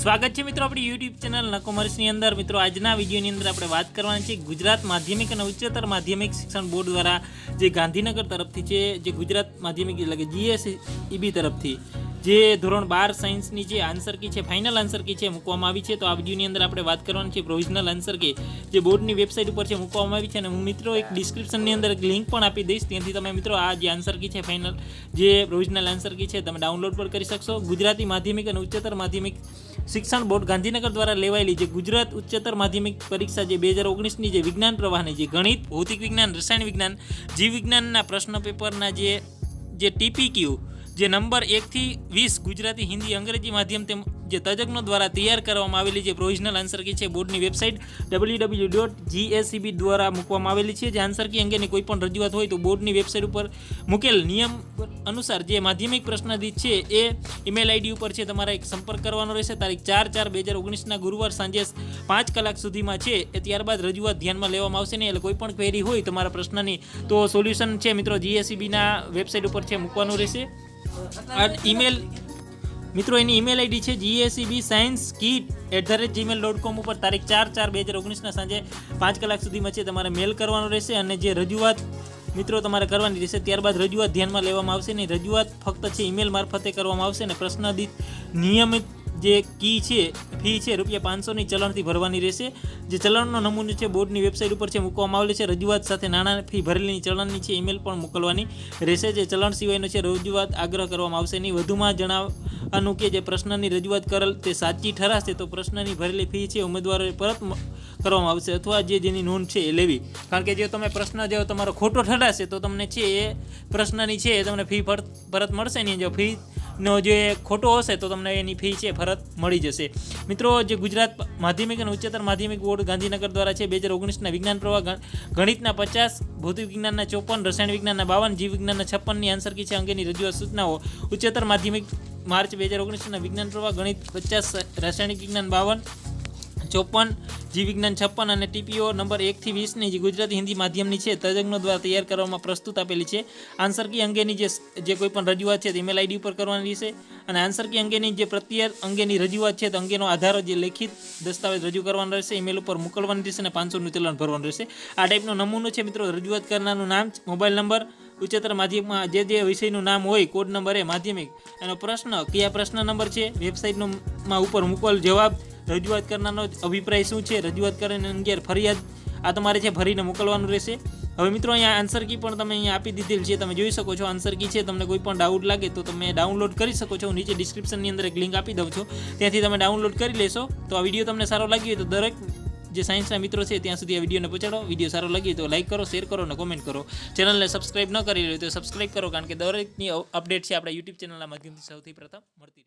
સ્વાગત છે મિત્રો આપણી યુટ્યુબ ચેનલ નકોમર્સની અંદર। મિત્રો આજના વિડીયોની અંદર આપણે વાત કરવાની છે ગુજરાત માધ્યમિક અને ઉચ્ચતર માધ્યમિક શિક્ષણ બોર્ડ દ્વારા જે ગાંધીનગર તરફથી છે, જે ગુજરાત માધ્યમિક એટલે કે GSEB તરફથી જે ધોરણ 12 સાયન્સની જે આન્સર કી છે, ફાઇનલ આન્સર કી છે મૂકવામાં આવી છે। તો આ વિડીયોની અંદર આપણે વાત કરવાની છે પ્રોવિઝનલ આન્સર કી જે બોર્ડની વેબસાઇટ ઉપર છે મૂકવામાં આવી છે, અને હું મિત્રો એક ડિસ્ક્રિપ્શનની અંદર એક લિંક પણ આપી દઈશ, ત્યાંથી તમે મિત્રો આ જે આન્સર કી છે ફાઇનલ જે પ્રોવિઝનલ આન્સર કી છે તમે ડાઉનલોડ પણ કરી શકશો। ગુજરાતી માધ્યમિક અને ઉચ્ચતર માધ્યમિક શિક્ષણ બોર્ડ ગાંધીનગર દ્વારા લેવાયેલી જે ગુજરાત ઉચ્ચતર માધ્યમિક પરીક્ષા જે 2019ની જે વિજ્ઞાન પ્રવાહની જે ગણિત, ભૌતિક વિજ્ઞાન, રસાયણ વિજ્ઞાન, જીવ વિજ્ઞાનના પ્રશ્ન પેપરના જે TPQ જે નંબર 1 થી 20 ગુજરાતી, હિન્દી, અંગ્રેજી માધ્યમ તેમ જે તજજ્ઞો દ્વારા તૈયાર કરવામાં આવેલી જે પ્રોવિઝનલ આન્સર કી છે બોર્ડની વેબસાઇટ www.gseb દ્વારા મૂકવામાં આવેલી છે। જે આન્સર કી અંગેની કોઈ પણ રજૂઆત હોય તો બોર્ડની વેબસાઇટ ઉપર મૂકેલ નિયમ અનુસાર જે માધ્યમિક પ્રશ્નાર્થ છે એ ઈમેલ આઈડી ઉપર છે તમારે એક સંપર્ક કરવાનો રહેશે। તારીખ 4/4/2019ના ગુરુવાર સાંજે 5 કલાક સુધીમાં છે એ ત્યારબાદ રજૂઆત ધ્યાનમાં લેવામાં આવશે નહીં। એટલે કોઈ પણ ક્વેરી હોય તમારા પ્રશ્નની તો સોલ્યુશન છે મિત્રો GSEBના વેબસાઇટ ઉપર છે મૂકવાનું રહેશે। આ ઈમેલ મિત્રો એની ઈમેલ આઈડી છે GSEBscienceKit@gmail.com ઉપર તારીખ 4/4/2019ના સાંજે 5 કલાક સુધીમાં છે તમારે મેલ કરવાનો રહેશે, અને જે રજૂઆત મિત્રો તમારે કરવાની રહેશે, ત્યારબાદ રજૂઆત ધ્યાનમાં લેવામાં આવશે નહીં। રજૂઆત ફક્ત છે ઈમેલ મારફતે કરવામાં આવશે, અને પ્રશ્ન દીઠ નિયમિત જે કી છે ફી છે ₹500ની ચલણથી ભરવાની રહેશે। જે ચલણનો નમૂનો છે બોર્ડની વેબસાઇટ ઉપર છે મૂકવામાં આવેલો છે। રજૂઆત સાથે નાણાં ફી ભરેલી ચલણની છે ઈમેલ પણ મોકલવાની રહેશે। જે ચલણ સિવાયનો છે રજૂઆત આગ્રહ કરવામાં આવશે નહીં। વધુમાં જણાવવાનું કે જે પ્રશ્નની રજૂઆત કરેલ તે સાચી ઠરાશે તો પ્રશ્નની ભરેલી ફી છે ઉમેદવારોએ પરત કરવામાં આવશે, અથવા જેની નોંધ છે એ લેવી, કારણ કે જો તમે પ્રશ્ન જો તમારો ખોટો ઠરાશે તો તમને છે એ પ્રશ્નની છે તમને ફી પરત મળશે નહીં। જો ફી નો જે ખોટો હશે તો તમને એની ફી છે પરત મળી જશે। મિત્રો જે ગુજરાત માધ્યમિક અને ઉચ્ચતર માધ્યમિક બોર્ડ ગાંધીનગર દ્વારા છે 2019ના વિજ્ઞાન પ્રવાહ ગણિતના 50, ભૌતિક વિજ્ઞાનના 54, રસાયણ વિજ્ઞાનના 52, જીવ વિજ્ઞાનના 56ની આન્સર કી છે અંગેની રજૂઆત સૂચનાઓ ઉચ્ચતર માધ્યમિક માર્ચ 2019ના વિજ્ઞાન પ્રવાહ ગણિત 50, રાસાયણિક વિજ્ઞાન 52, 54, જીવ વિજ્ઞાન 56 અને TPO નંબર 1 થી 20ની જે ગુજરાતી હિન્દી માધ્યમની છે તજજ્ઞો દ્વારા તૈયાર કરવામાં પ્રસ્તુત આપેલી છે। આન્સર કી અંગેની જે કોઈ પણ રજૂઆત છે તે ઈમેલ આઈડી ઉપર કરવાની રહેશે, અને આન્સર કી અંગેની જે પ્રત્યય અંગેની રજૂઆત છે તો અંગેનો આધાર જે લેખિત દસ્તાવેજ રજૂ કરવાનો રહેશે, ઈમેલ ઉપર મોકલવાની રહેશે, અને 500નું ચલણ ભરવાનું રહેશે। આ ટાઈપનો નમૂનો છે મિત્રો। રજૂઆત કરનારનું નામ, મોબાઈલ નંબર, ઉચ્ચતર માધ્યમિકમાં જે વિષયનું નામ હોય, કોડ નંબર એ માધ્યમિક, એનો પ્રશ્ન કયા પ્રશ્ન નંબર છે, વેબસાઇટમાં ઉપર મૂકવાલ જવાબ, રજૂઆત કરનારનો અભિપ્રાય શું છે, રજૂઆત કરીને અંગે ફરિયાદ આ તમારે છે ભરીને મોકલવાનું રહેશે। હવે મિત્રો અહીંયા આન્સર કી પણ તમે અહીંયા આપી દીધેલ છે, તમે જોઈ શકો છો આન્સર કી છે। તમને કોઈ પણ ડાઉટ લાગે તો તમે ડાઉનલોડ કરી શકો છો, હું નીચે ડિસ્ક્રિપ્શનની અંદર એક લિંક આપી દઉં છું, ત્યાંથી તમે ડાઉનલોડ કરી લેશો। તો આ વિડીયો તમને સારો લાગ્યો હોય તો દરેક જે સાયન્સના મિત્રો છે ત્યાં સુધી આ વિડીયોને પહોંચાડો। વિડીયો સારો લાગ્યો તો લાઇક કરો, શેર કરો અને કોમેન્ટ કરો। ચેનલને સબસ્ક્રાઇબ ન કરી હોય તો સબસ્ક્રાઇબ કરો, કારણ કે દરેકની અપડેટ છે આપણા યુટ્યુબ ચેનલના માધ્યમથી સૌથી પ્રથમ મળતી રહે।